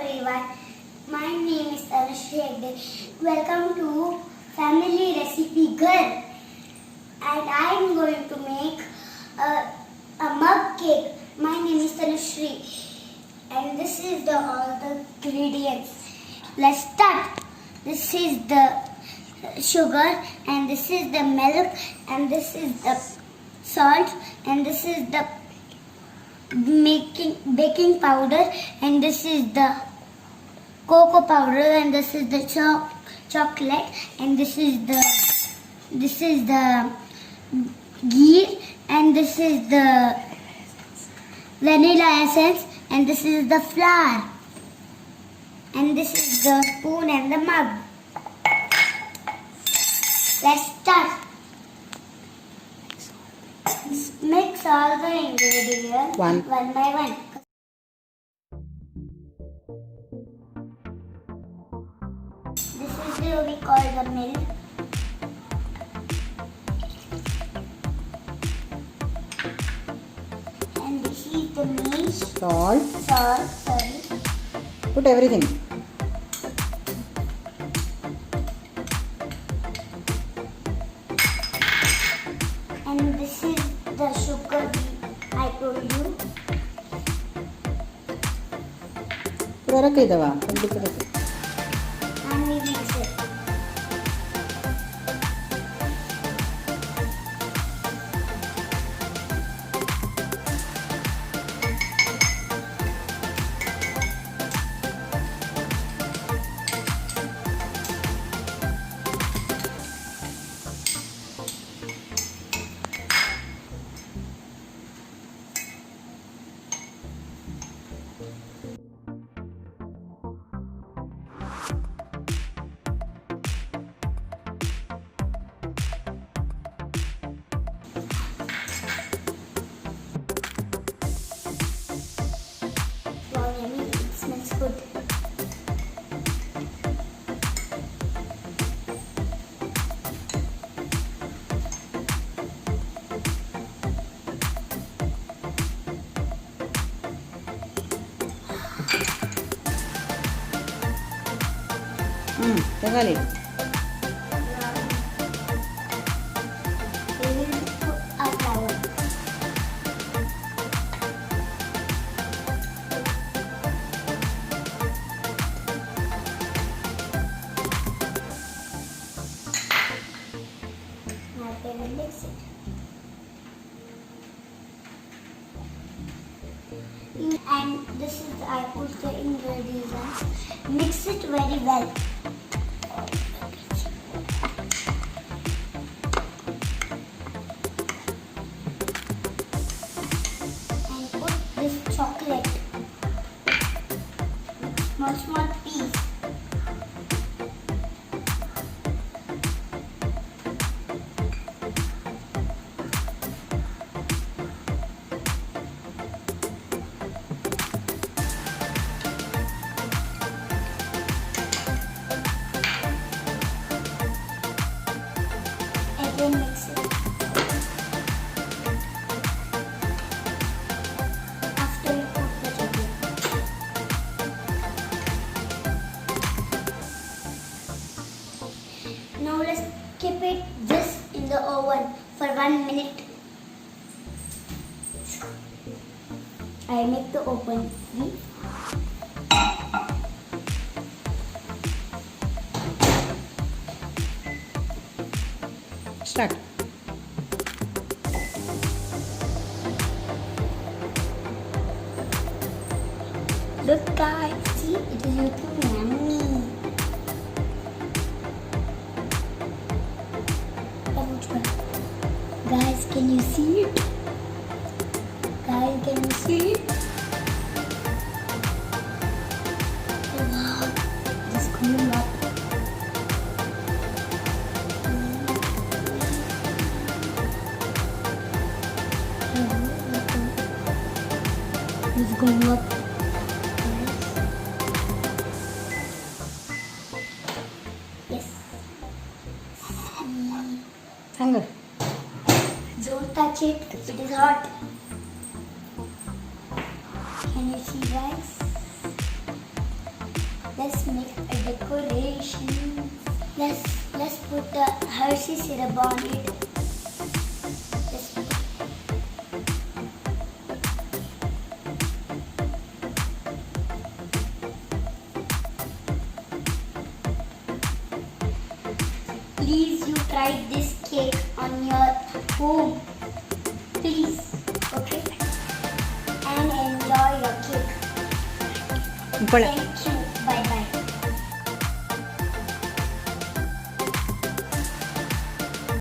everyone, my name is Tanusri Hegde. Welcome to Family Recipe Girl, and I am going to make a mug cake. My name is Tanusri, and this is all the ingredients. Let's start. This is the sugar, and this is the milk, and this is the salt, and this is the baking powder, and this is the cocoa powder, and this is the chocolate, and this is the ghee, and this is the vanilla essence, and this is the flour, and this is the spoon and the mug. Let's start. Mix all the ingredients one by one. This is what we call the milk. And this is the meat. Salt, sorry. Put everything. And this is the sugar I told you. And we mix it. Wow, yummy. It smells good. Tegali. We will put a flour. Now we will mix it. And this is I put the ingredients. Mix it very well. And put this chocolate. Small piece. Again mix it. After you put the chocolate. Now let's keep this in the oven for 1 minute. I make the oven. See? Start. Look guys, see, it is looking yummy. Guys, can you see it? Guys, can you see it? Wow, it's cooling up. It's going up. Yes. Hunger. Don't touch it. It is hot. Can you see, guys? let's make a decoration. Let's put the Hershey syrup on it. Let's put. Please you try this cake on your home. Please, okay? And enjoy your cake. Nicola. Thank you.